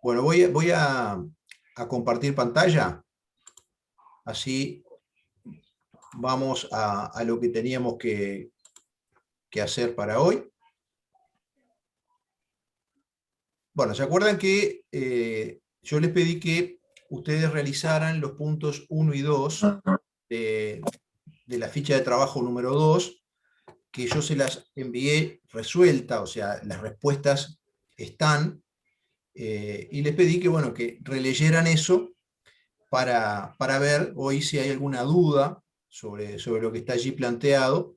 Bueno, voy a compartir pantalla, así vamos a lo que teníamos que hacer para hoy. Bueno, ¿se acuerdan que yo les pedí que ustedes realizaran los puntos 1 y 2 de la ficha de trabajo número 2, que yo se las envié resuelta, o sea, las respuestas están, y les pedí que, bueno, que releyeran eso para ver hoy si hay alguna duda sobre lo que está allí planteado.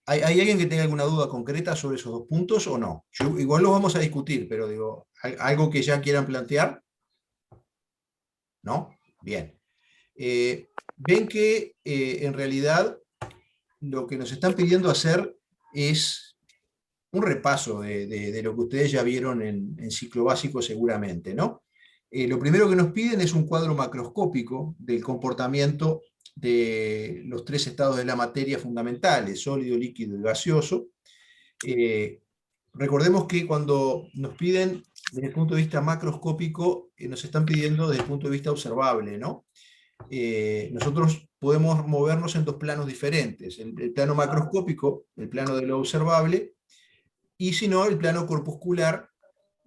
¿Hay alguien que tenga alguna duda concreta sobre esos dos puntos o no? Igual los vamos a discutir, pero digo, ¿algo que ya quieran plantear? ¿No? Bien. Ven que en realidad lo que nos están pidiendo hacer es un repaso de lo que ustedes ya vieron en ciclo básico seguramente, ¿no? Lo primero que nos piden es un cuadro macroscópico del comportamiento de los tres estados de la materia fundamentales: sólido, líquido y gaseoso. Recordemos que cuando nos piden desde el punto de vista macroscópico, nos están pidiendo desde el punto de vista observable, ¿no? Nosotros podemos movernos en dos planos diferentes: el plano macroscópico, el plano de lo observable, y si no, el plano corpuscular,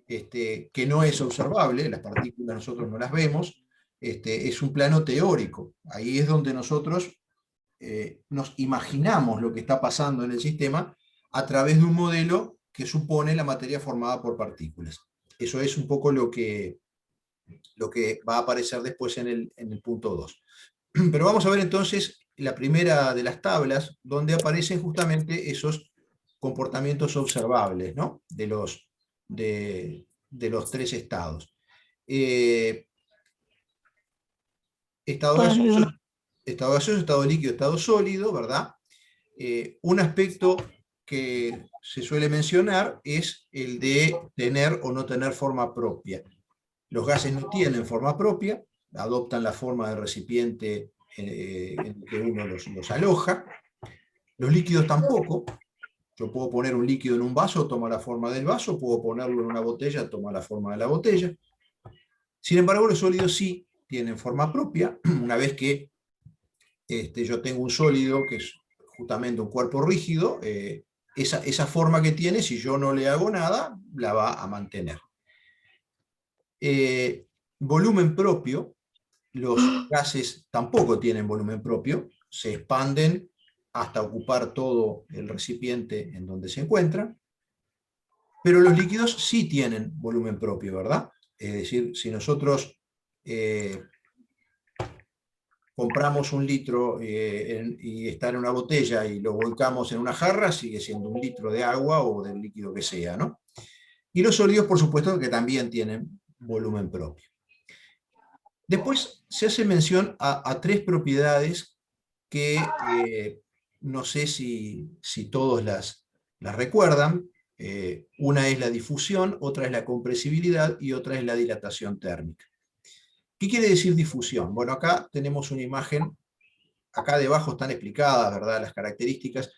que no es observable, las partículas nosotros no las vemos, es un plano teórico. Ahí es donde nosotros nos imaginamos lo que está pasando en el sistema a través de un modelo que supone la materia formada por partículas. Eso es un poco lo que va a aparecer después en el punto 2. Pero vamos a ver entonces la primera de las tablas, donde aparecen justamente esos comportamientos observables, ¿no? de los tres estados. Estado gaseoso, estado líquido, estado sólido, ¿verdad? Un aspecto que se suele mencionar es el de tener o no tener forma propia. Los gases no tienen forma propia, adoptan la forma del recipiente en el que uno los aloja. Los líquidos tampoco. Yo puedo poner un líquido en un vaso, toma la forma del vaso; puedo ponerlo en una botella, toma la forma de la botella. Sin embargo, los sólidos sí tienen forma propia. Una vez que yo tengo un sólido, que es justamente un cuerpo rígido, esa forma que tiene, si yo no le hago nada, la va a mantener. Volumen propio: los gases tampoco tienen volumen propio, se expanden hasta ocupar todo el recipiente en donde se encuentran, pero los líquidos sí tienen volumen propio, ¿verdad? Es decir, si nosotros compramos 1 litro y está en una botella y lo volcamos en una jarra, sigue siendo 1 litro de agua o del líquido que sea, ¿no? Y los sólidos, por supuesto, que también tienen volumen propio. Después se hace mención a tres propiedades que no sé si todos las recuerdan. Una es la difusión, otra es la compresibilidad y otra es la dilatación térmica. ¿Qué quiere decir difusión? Bueno, acá tenemos una imagen, acá debajo están explicadas, ¿verdad?, las características.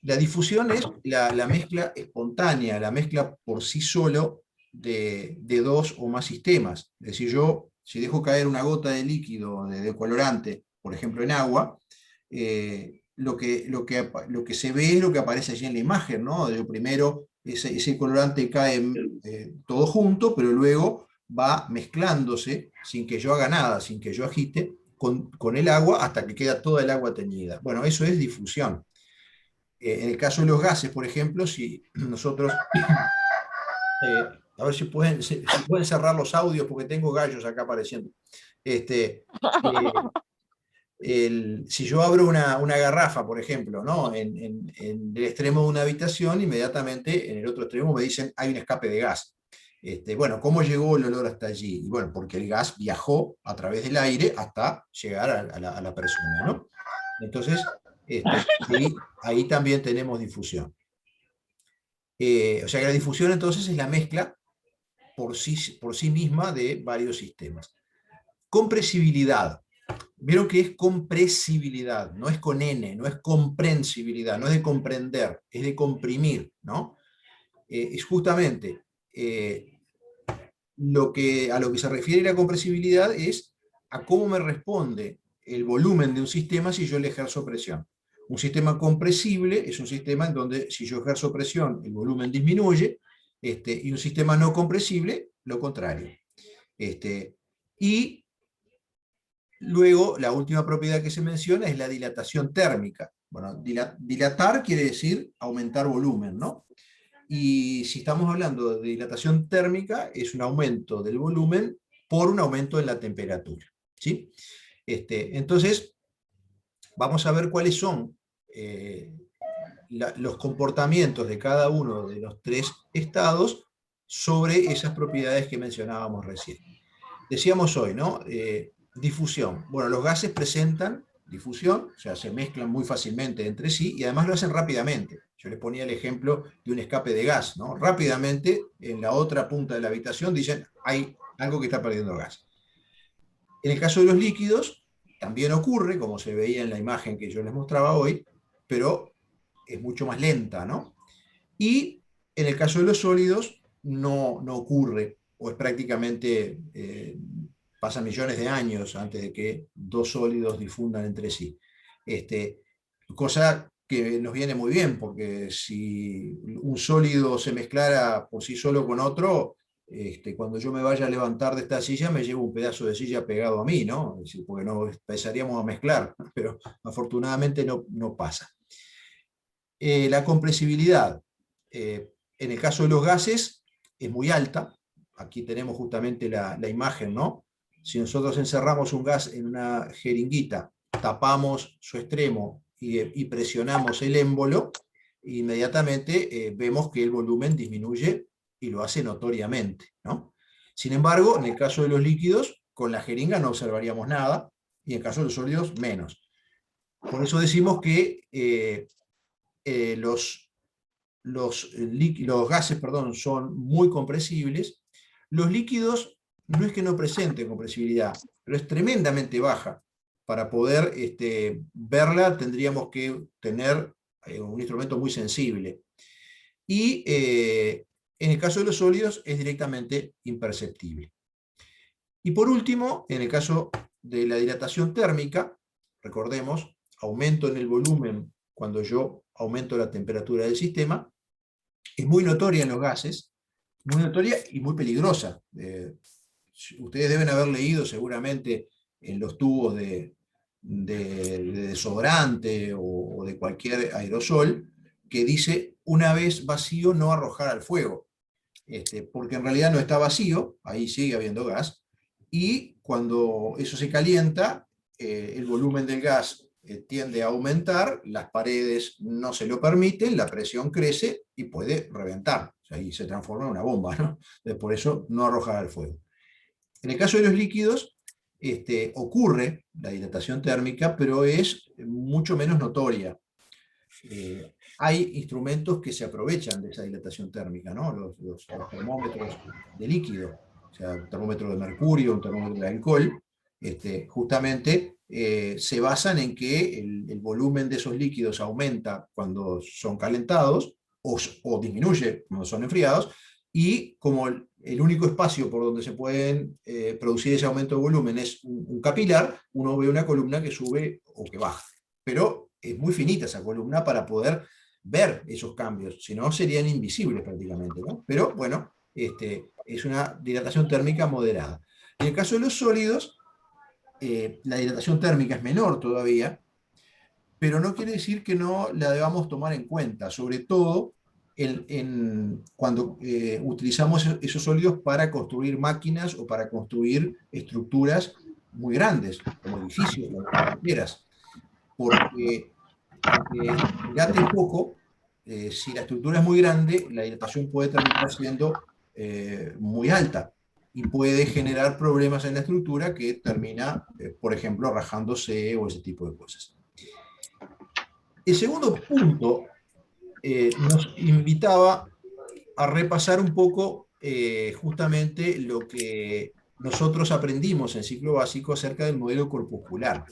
La difusión es la mezcla espontánea, la mezcla por sí solo de dos o más sistemas. Es decir, yo, si dejo caer una gota de líquido, de colorante, por ejemplo en agua, lo que se ve es lo que aparece allí en la imagen, ¿no? Primero ese colorante cae todo junto, pero luego va mezclándose sin que yo haga nada, sin que yo agite, con el agua, hasta que queda toda el agua teñida. Bueno, eso es difusión. En el caso de los gases, por ejemplo, si nosotros, a ver si pueden cerrar los audios, porque tengo gallos acá apareciendo. Si yo abro una garrafa, por ejemplo, ¿no?, en el extremo de una habitación, inmediatamente en el otro extremo me dicen hay un escape de gas. Bueno, ¿cómo llegó el olor hasta allí? Y bueno, porque el gas viajó a través del aire hasta llegar a la persona, ¿no? Entonces, ahí también tenemos difusión. O sea que la difusión entonces es la mezcla por sí misma de varios sistemas. Compresibilidad. Vieron que es compresibilidad, no es con N, no es comprensibilidad, no es de comprender, es de comprimir, ¿no? Es justamente a lo que se refiere la compresibilidad es a cómo me responde el volumen de un sistema si yo le ejerzo presión. Un sistema compresible es un sistema en donde si yo ejerzo presión el volumen disminuye, y un sistema no compresible, lo contrario. Y luego, la última propiedad que se menciona es la dilatación térmica. Bueno, dilatar quiere decir aumentar volumen, ¿no? Y si estamos hablando de dilatación térmica, es un aumento del volumen por un aumento en la temperatura, ¿sí? Entonces, vamos a ver cuáles son los comportamientos de cada uno de los tres estados sobre esas propiedades que mencionábamos recién. Decíamos hoy, ¿no? Difusión. Bueno, los gases presentan difusión, o sea, se mezclan muy fácilmente entre sí y además lo hacen rápidamente. Yo les ponía el ejemplo de un escape de gas, ¿no? Rápidamente, en la otra punta de la habitación dicen, hay algo que está perdiendo gas. En el caso de los líquidos, también ocurre, como se veía en la imagen que yo les mostraba hoy, pero es mucho más lenta, ¿no? Y en el caso de los sólidos, no ocurre, o es prácticamente, pasan millones de años antes de que dos sólidos difundan entre sí. Cosa que nos viene muy bien, porque si un sólido se mezclara por sí solo con otro, cuando yo me vaya a levantar de esta silla, me llevo un pedazo de silla pegado a mí, ¿no? Es decir, porque no empezaríamos a mezclar, pero afortunadamente no pasa. La compresibilidad, en el caso de los gases, es muy alta. Aquí tenemos justamente la imagen, ¿no? Si nosotros encerramos un gas en una jeringuita, tapamos su extremo y presionamos el émbolo, inmediatamente vemos que el volumen disminuye y lo hace notoriamente, ¿no? Sin embargo, en el caso de los líquidos, con la jeringa no observaríamos nada, y en el caso de los sólidos, menos. Por eso decimos que los gases, perdón, son muy compresibles. Los líquidos no es que no presenten compresibilidad, pero es tremendamente baja. Para poder verla tendríamos que tener un instrumento muy sensible. Y en el caso de los sólidos es directamente imperceptible. Y por último, en el caso de la dilatación térmica, recordemos, aumento en el volumen cuando yo aumento la temperatura del sistema, es muy notoria en los gases, muy notoria y muy peligrosa. Ustedes deben haber leído seguramente en los tubos de desodorante o de cualquier aerosol, que dice, una vez vacío no arrojar al fuego, porque en realidad no está vacío, ahí sigue habiendo gas, y cuando eso se calienta, el volumen del gas tiende a aumentar, las paredes no se lo permiten, la presión crece y puede reventar, o sea, y se transforma en una bomba, ¿no? Entonces, por eso no arrojar al fuego. En el caso de los líquidos, ocurre la dilatación térmica, pero es mucho menos notoria. Hay instrumentos que se aprovechan de esa dilatación térmica, ¿no? Los termómetros de líquido, o sea, un termómetro de mercurio, un termómetro de alcohol, justamente se basan en que el volumen de esos líquidos aumenta cuando son calentados o disminuye cuando son enfriados, y como el único espacio por donde se pueden producir ese aumento de volumen es un capilar, uno ve una columna que sube o que baja. Pero es muy finita esa columna para poder ver esos cambios, si no serían invisibles prácticamente, ¿no? Pero bueno, es una dilatación térmica moderada. En el caso de los sólidos, la dilatación térmica es menor todavía, pero no quiere decir que no la debamos tomar en cuenta, sobre todo cuando utilizamos esos sólidos para construir máquinas o para construir estructuras muy grandes, como edificios, como carreteras, porque aunque dilate poco, si la estructura es muy grande, la dilatación puede terminar siendo muy alta y puede generar problemas en la estructura que termina, por ejemplo, rajándose o ese tipo de cosas. El segundo punto nos invitaba a repasar un poco justamente lo que nosotros aprendimos en ciclo básico acerca del modelo corpuscular.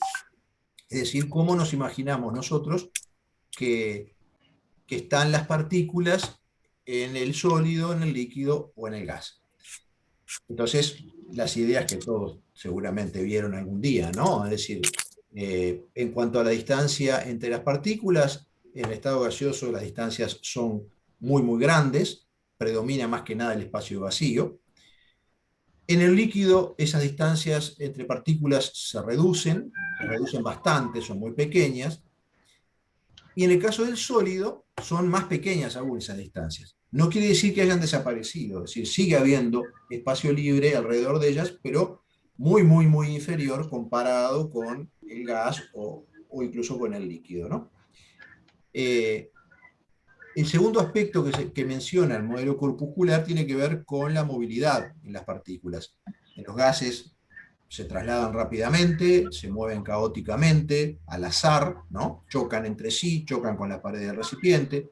Es decir, cómo nos imaginamos nosotros que están las partículas en el sólido, en el líquido o en el gas. Entonces, las ideas que todos seguramente vieron algún día, ¿no? Es decir, en cuanto a la distancia entre las partículas, en el estado gaseoso las distancias son muy, muy grandes, predomina más que nada el espacio vacío. En el líquido, esas distancias entre partículas se reducen bastante, son muy pequeñas, y en el caso del sólido, son más pequeñas aún esas distancias. No quiere decir que hayan desaparecido, es decir, sigue habiendo espacio libre alrededor de ellas, pero muy, muy, muy inferior comparado con el gas o incluso con el líquido, ¿no? Eh, el segundo aspecto que menciona el modelo corpuscular tiene que ver con la movilidad en las partículas. En los gases se trasladan rápidamente, se mueven caóticamente, al azar, ¿no? Chocan entre sí, chocan con la pared del recipiente.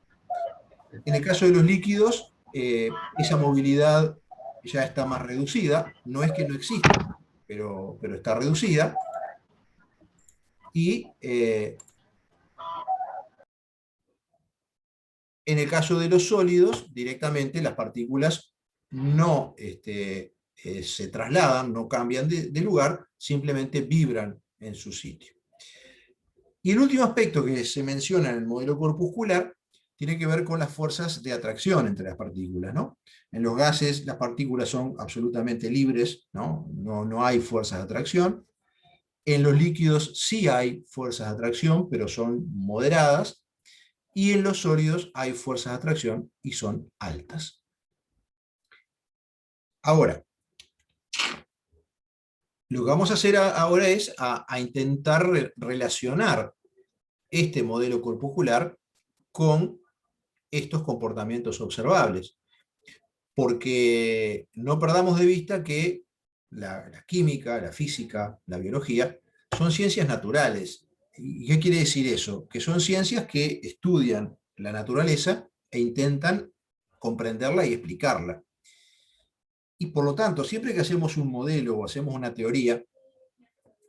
En el caso de los líquidos, esa movilidad ya está más reducida, no es que no exista, pero está reducida, y en el caso de los sólidos, directamente las partículas no se trasladan, no cambian de lugar, simplemente vibran en su sitio. Y el último aspecto que se menciona en el modelo corpuscular tiene que ver con las fuerzas de atracción entre las partículas, ¿no? En los gases las partículas son absolutamente libres, ¿no? No hay fuerzas de atracción. En los líquidos sí hay fuerzas de atracción, pero son moderadas. Y en los sólidos hay fuerzas de atracción y son altas. Ahora, lo que vamos a hacer ahora es a intentar relacionar este modelo corpuscular con estos comportamientos observables, porque no perdamos de vista que la química, la física, la biología son ciencias naturales. ¿Y qué quiere decir eso? Que son ciencias que estudian la naturaleza e intentan comprenderla y explicarla. Y por lo tanto, siempre que hacemos un modelo o hacemos una teoría,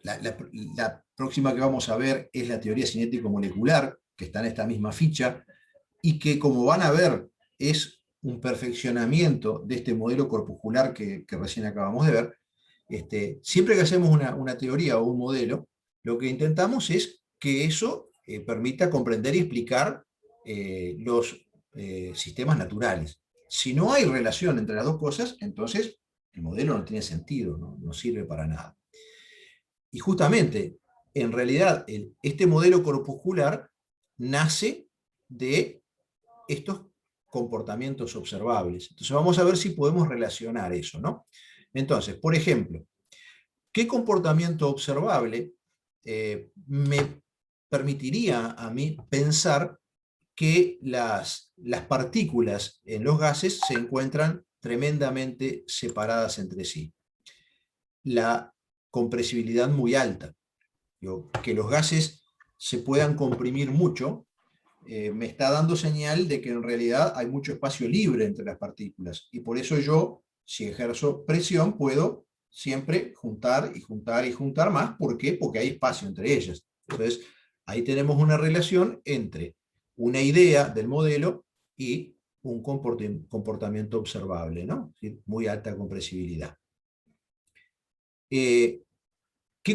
la próxima que vamos a ver es la teoría cinético-molecular, que está en esta misma ficha, y que, como van a ver, es un perfeccionamiento de este modelo corpuscular que recién acabamos de ver. Siempre que hacemos una teoría o un modelo, lo que intentamos es que eso permita comprender y explicar los sistemas naturales. Si no hay relación entre las dos cosas, entonces el modelo no tiene sentido, no sirve para nada. Y justamente, en realidad, este modelo corpuscular nace de estos comportamientos observables. Entonces vamos a ver si podemos relacionar eso, ¿no? Entonces, por ejemplo, ¿qué comportamiento observable me permitiría a mí pensar que las partículas en los gases se encuentran tremendamente separadas entre sí? La compresibilidad muy alta. Que los gases se puedan comprimir mucho, me está dando señal de que en realidad hay mucho espacio libre entre las partículas. Y por eso yo, si ejerzo presión, puedo siempre juntar y juntar y juntar más. ¿Por qué? Porque hay espacio entre ellas. Entonces, ahí tenemos una relación entre una idea del modelo y un comportamiento observable, ¿no? Muy alta compresibilidad. ¿Qué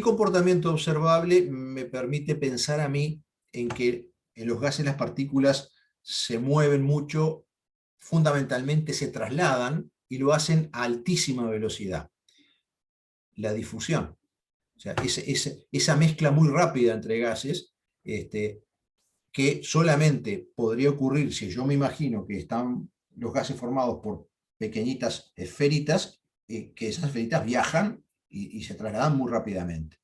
comportamiento observable me permite pensar a mí en que en los gases las partículas se mueven mucho, fundamentalmente se trasladan y lo hacen a altísima velocidad? La difusión. O sea, esa mezcla muy rápida entre gases, que solamente podría ocurrir si yo me imagino que están los gases formados por pequeñitas esferitas, que esas esferitas viajan y se trasladan muy rápidamente.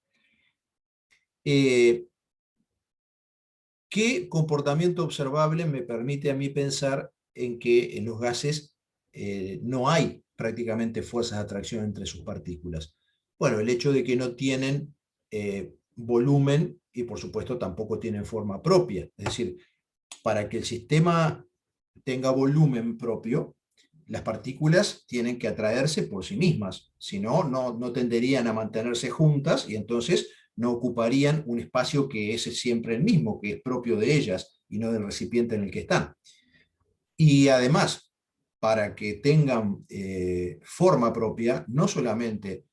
¿Qué comportamiento observable me permite a mí pensar en que en los gases no hay prácticamente fuerzas de atracción entre sus partículas? Bueno, el hecho de que no tienen volumen y por supuesto tampoco tienen forma propia. Es decir, para que el sistema tenga volumen propio, las partículas tienen que atraerse por sí mismas, si no, no tenderían a mantenerse juntas y entonces no ocuparían un espacio que es siempre el mismo, que es propio de ellas y no del recipiente en el que están. Y además, para que tengan forma propia, no solamente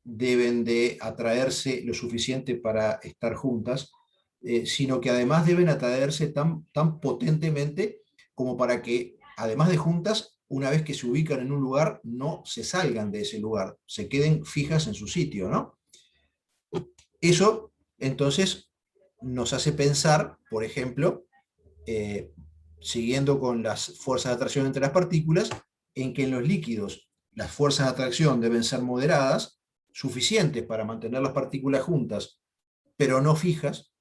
deben de atraerse lo suficiente para estar juntas, sino que además deben atraerse tan potentemente como para que, además de juntas, una vez que se ubican en un lugar, no se salgan de ese lugar, se queden fijas en su sitio, ¿no? Eso, entonces, nos hace pensar, por ejemplo, eh, siguiendo con las fuerzas de atracción entre las partículas, en que en los líquidos las fuerzas de atracción deben ser moderadas, suficientes para mantener las partículas juntas, pero no fijas,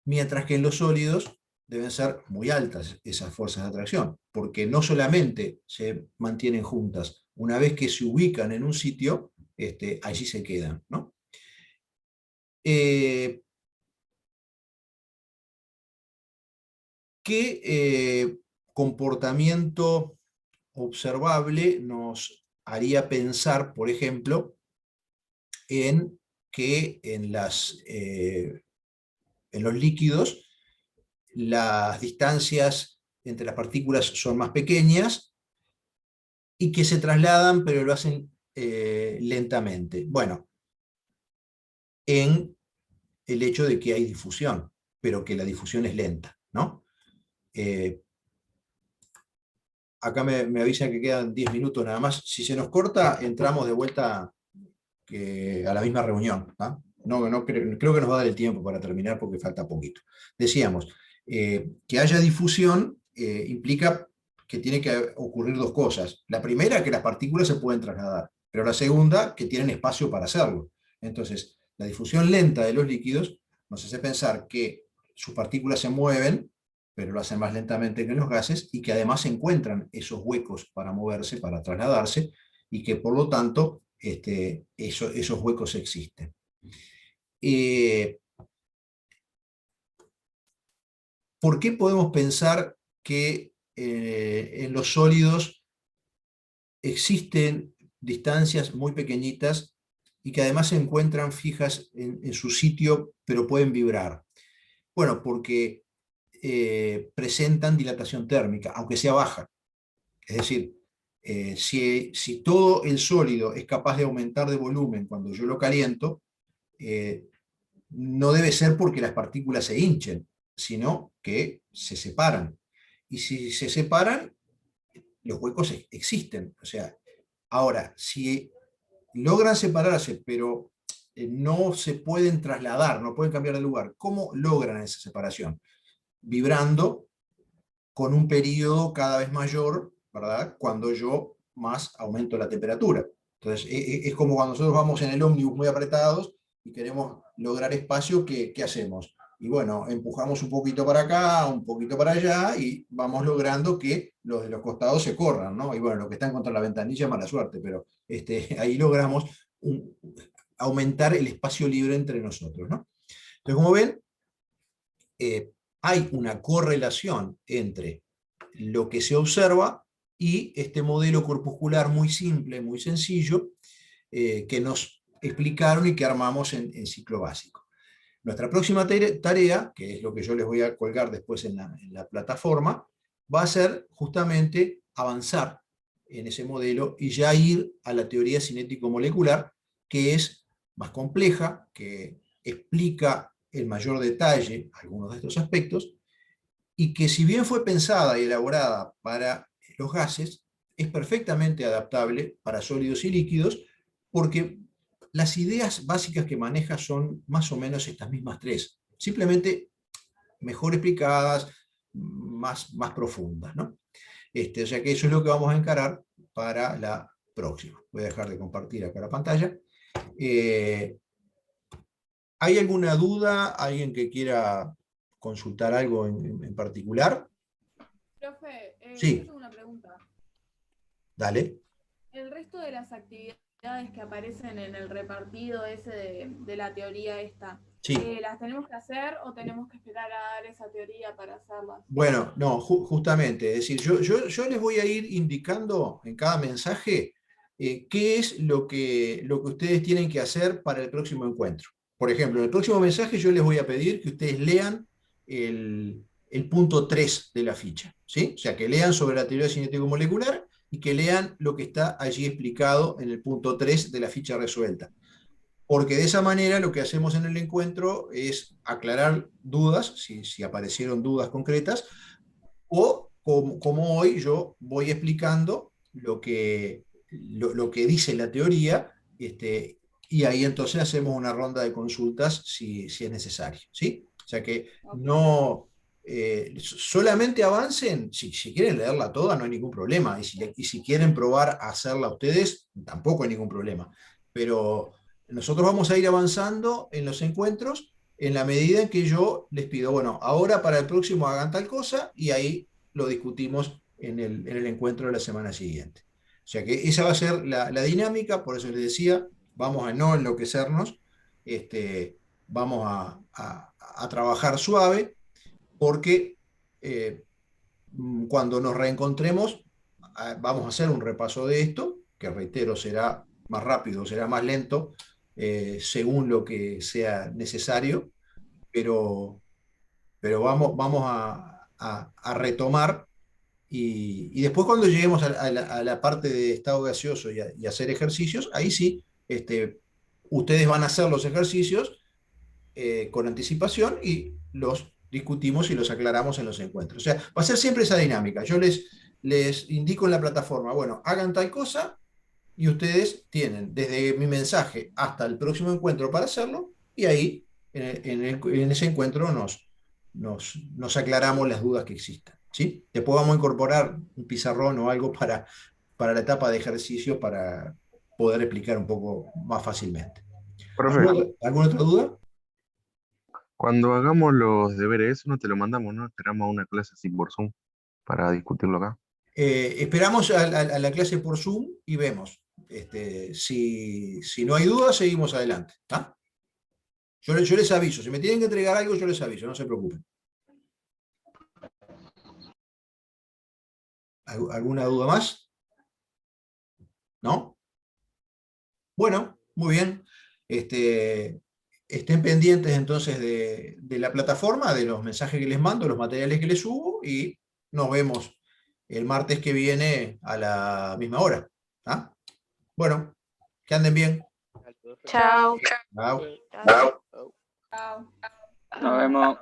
mientras que en los sólidos deben ser muy altas esas fuerzas de atracción, porque no solamente se mantienen juntas, una vez que se ubican en un sitio, allí se quedan, ¿no? Eh, ¿Qué comportamiento observable nos haría pensar, por ejemplo, en que en los líquidos las distancias entre las partículas son más pequeñas y que se trasladan, pero lo hacen lentamente? Bueno, en el hecho de que hay difusión, pero que la difusión es lenta, ¿no? Eh, Acá me avisan que quedan 10 minutos nada más. Si se nos corta, entramos de vuelta a la misma reunión. No creo que nos va a dar el tiempo para terminar porque falta poquito. Decíamos, que haya difusión implica que tiene que ocurrir dos cosas. La primera, que las partículas se pueden trasladar, pero la segunda, que tienen espacio para hacerlo. Entonces, la difusión lenta de los líquidos nos hace pensar que sus partículas se mueven, pero lo hacen más lentamente que los gases, y que además encuentran esos huecos para moverse, para trasladarse, y que por lo tanto esos huecos existen. ¿Por qué podemos pensar que en los sólidos existen distancias muy pequeñitas y que además se encuentran fijas en su sitio, pero pueden vibrar? Bueno, porque presentan dilatación térmica, aunque sea baja. Es decir, si todo el sólido es capaz de aumentar de volumen cuando yo lo caliento, no debe ser porque las partículas se hinchen, sino que se separan. Y si se separan, los huecos existen. O sea, ahora, si logran separarse, pero no se pueden trasladar, no pueden cambiar de lugar, ¿cómo logran esa separación? Vibrando con un periodo cada vez mayor, ¿verdad? Cuando yo más aumento la temperatura. Entonces, es como cuando nosotros vamos en el ómnibus muy apretados y queremos lograr espacio, ¿qué hacemos? Y bueno, empujamos un poquito para acá, un poquito para allá, y vamos logrando que los de los costados se corran, ¿no? Y bueno, los que están contra la ventanilla, mala suerte, pero ahí logramos aumentar el espacio libre entre nosotros, ¿no? Entonces, como ven, hay una correlación entre lo que se observa y este modelo corpuscular muy simple, muy sencillo, que nos explicaron y que armamos en ciclo básico. Nuestra próxima tarea, que es lo que yo les voy a colgar después en la plataforma, va a ser justamente avanzar en ese modelo y ya ir a la teoría cinético-molecular, que es más compleja, que explica en mayor detalle algunos de estos aspectos, y que, si bien fue pensada y elaborada para los gases, es perfectamente adaptable para sólidos y líquidos, porque las ideas básicas que maneja son más o menos estas mismas tres, simplemente mejor explicadas, más profundas, ¿no? O sea que eso es lo que vamos a encarar para la próxima. Voy a dejar de compartir acá la pantalla. ¿Hay alguna duda? ¿Alguien que quiera consultar algo en particular? Profe, yo Sí, tengo una pregunta. dale. El resto de las actividades que aparecen en el repartido ese de la teoría esta, Sí. ¿las tenemos que hacer o tenemos que esperar a dar esa teoría para hacerlas? Bueno, no, justamente, es decir, yo les voy a ir indicando en cada mensaje qué es lo que ustedes tienen que hacer para el próximo encuentro. Por ejemplo, en el próximo mensaje yo les voy a pedir que ustedes lean el, el punto 3 de la ficha, ¿sí? O sea, que lean sobre la teoría cinético-molecular y que lean lo que está allí explicado en el punto 3 de la ficha resuelta. Porque de esa manera lo que hacemos en el encuentro es aclarar dudas, si aparecieron dudas concretas, o como hoy yo voy explicando lo que dice la teoría, y ahí entonces hacemos una ronda de consultas si es necesario, ¿sí? O sea que Ok. no, solamente avancen, si quieren leerla toda no hay ningún problema, y si quieren probar a hacerla ustedes, tampoco hay ningún problema, pero nosotros vamos a ir avanzando en los encuentros en la medida en que yo les pido, bueno, ahora para el próximo hagan tal cosa, y ahí lo discutimos en el encuentro de la semana siguiente. O sea que esa va a ser la dinámica, por eso les decía, vamos a no enloquecernos, vamos a trabajar suave, porque eh, cuando nos reencontremos vamos a hacer un repaso de esto, que reitero, será más rápido, será más lento, según lo que sea necesario, pero, pero vamos a retomar, y después cuando lleguemos a la parte de estado gaseoso y hacer ejercicios, ahí sí, ustedes van a hacer los ejercicios con anticipación y los discutimos y los aclaramos en los encuentros. O sea, va a ser siempre esa dinámica. Yo les indico en la plataforma, bueno, hagan tal cosa, y ustedes tienen desde mi mensaje hasta el próximo encuentro para hacerlo, y ahí en ese encuentro nos aclaramos las dudas que existan, ¿sí? Después vamos a incorporar un pizarrón o algo para la etapa de ejercicio para poder explicar un poco más fácilmente. Profe, ¿Alguna otra duda? cuando hagamos los deberes, eso no te lo mandamos, ¿no? Esperamos a una clase así por Zoom para discutirlo acá. Esperamos a la clase por Zoom y vemos. Si no hay duda, seguimos adelante. ¿Tá? Yo les aviso. Si me tienen que entregar algo, yo les aviso. No se preocupen. ¿Alguna duda más? ¿No? Bueno, muy bien. Estén pendientes entonces de la plataforma, de los mensajes que les mando, los materiales que les subo, y nos vemos el martes que viene a la misma hora. ¿Tá? Bueno, que anden bien. Chao. Chao. Chao. Chao. Nos vemos.